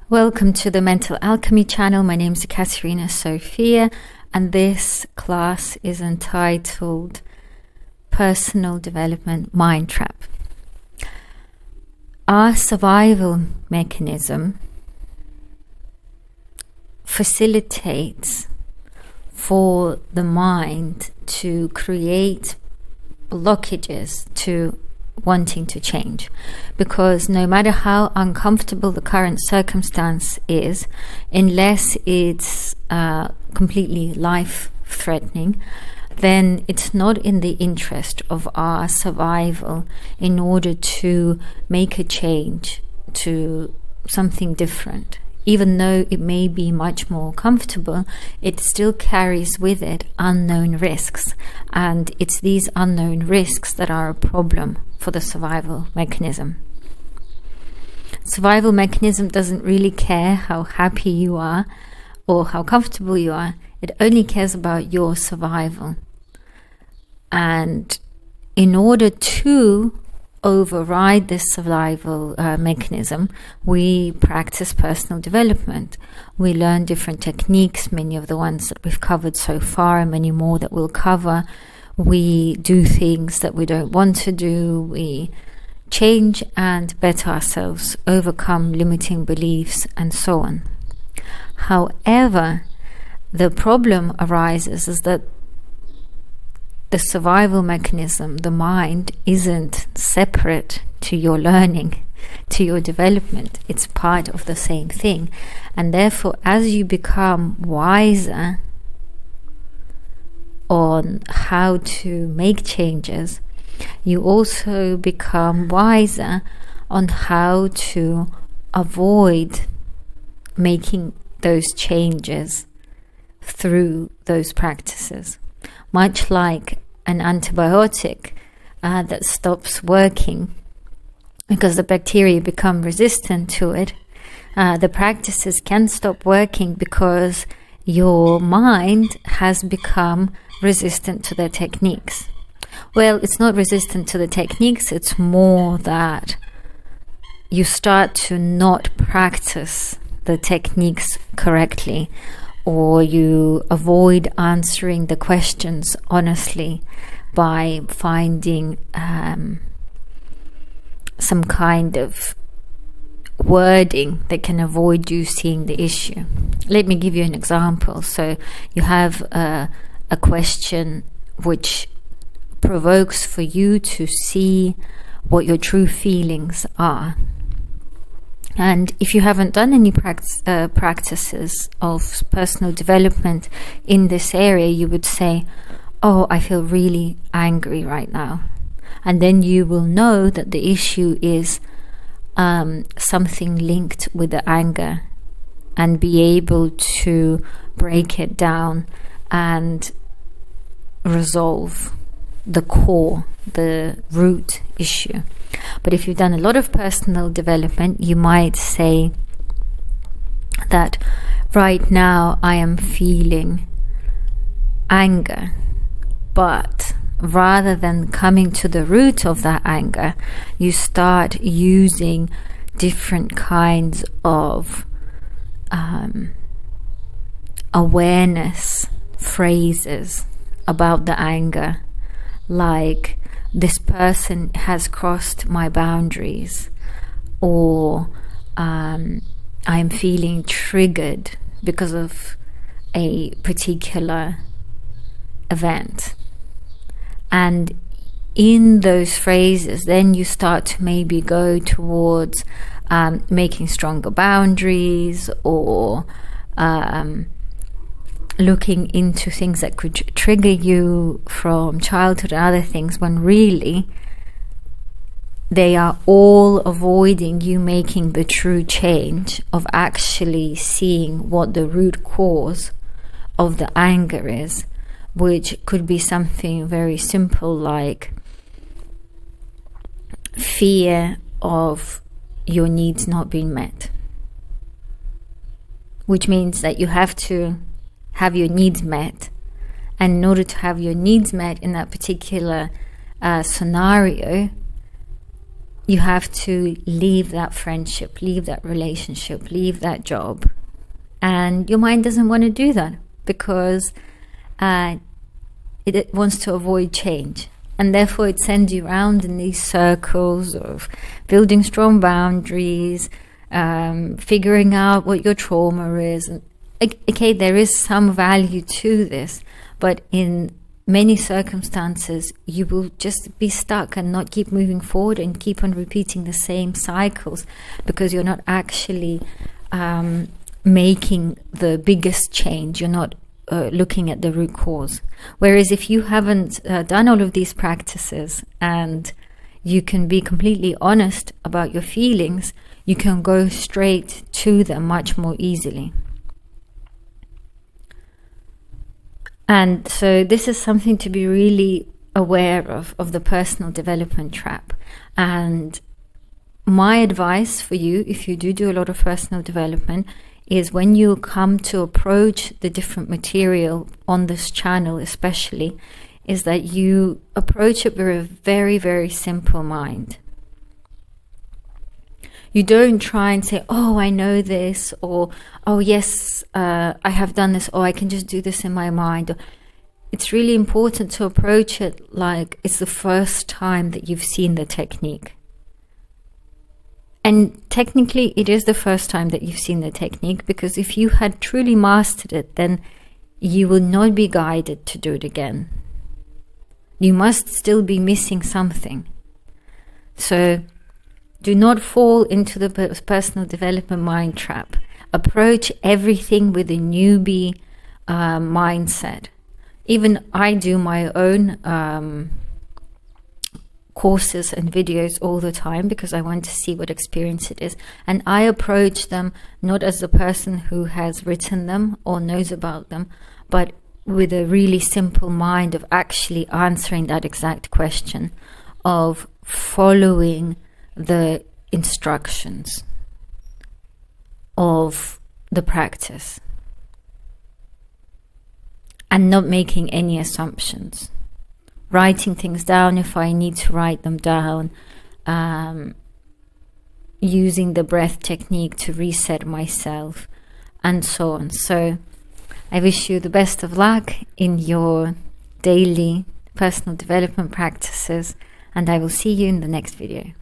Welcome to the Mental Alchemy channel. My name is Katerina Sophia, and this class is entitled Personal Development Mind Trap. Our survival mechanism facilitates for the mind to create blockages to wanting to change, because no matter how uncomfortable the current circumstance is, unless it's completely life-threatening, then it's not in the interest of our survival in order to make a change to something different. Even though it may be much more comfortable, it still carries with it unknown risks, and it's these unknown risks that are a problem for the survival mechanism. Survival mechanism doesn't really care how happy you are or how comfortable you are. It only cares about your survival. And in order to override this survival mechanism, we practice personal development. We learn different techniques, many of the ones that we've covered so far and many more that we'll cover. We do things that we don't want to do. We change and better ourselves, overcome limiting beliefs, and so on. However, the problem arises is that the survival mechanism, the mind, isn't separate to your learning, to your development. It's part of the same thing. And therefore, as you become wiser on how to make changes, you also become wiser on how to avoid making those changes through those practices. Much like an antibiotic that stops working because the bacteria become resistant to it, the practices can stop working because your mind has become resistant to the techniques. Well, it's not resistant to the techniques, it's more that you start to not practice the techniques correctly, or you avoid answering the questions honestly by finding some kind of wording that can avoid you seeing the issue. Let me give you an example. So you have a question which provokes for you to see what your true feelings are. And if you haven't done any practices of personal development in this area, you would say, oh, I feel really angry right now. And then you will know that the issue is something linked with the anger, and be able to break it down and resolve the core, the root issue. But if you've done a lot of personal development, you might say that right now I am feeling anger, but rather than coming to the root of that anger, you start using different kinds of awareness phrases about the anger, like, this person has crossed my boundaries, or I'm feeling triggered because of a particular event. And in those phrases, then you start to maybe go towards making stronger boundaries, or looking into things that could trigger you from childhood and other things, when really they are all avoiding you making the true change of actually seeing what the root cause of the anger is, which could be something very simple like fear of your needs not being met, which means that you have to have your needs met, and in order to have your needs met in that particular scenario, you have to leave that friendship, leave that relationship, leave that job. And your mind doesn't want to do that because it wants to avoid change. And therefore it sends you around in these circles of building strong boundaries, figuring out what your trauma is. And, okay, there is some value to this, but in many circumstances you will just be stuck and not keep moving forward and keep on repeating the same cycles because you're not actually making the biggest change. You're not looking at the root cause. Whereas if you haven't done all of these practices and you can be completely honest about your feelings, you can go straight to them much more easily. And so this is something to be really aware of the personal development trap. And my advice for you, if you do a lot of personal development, is when you come to approach the different material on this channel especially, is that you approach it with a very, very simple mind. You don't try and say, oh, I know this, or, oh yes, I have done this, or I can just do this in my mind. It's really important to approach it like it's the first time that you've seen the technique. And technically it is the first time that you've seen the technique, because if you had truly mastered it, then you will not be guided to do it again. You must still be missing something. So do not fall into the personal development mind trap. Approach everything with a newbie mindset. Even I do my own courses and videos all the time because I want to see what experience it is, and I approach them not as the person who has written them or knows about them, but with a really simple mind of actually answering that exact question, of following the instructions of the practice and not making any assumptions. Writing things down if I need to write them down, using the breath technique to reset myself, and so on. So I wish you the best of luck in your daily personal development practices, and I will see you in the next video.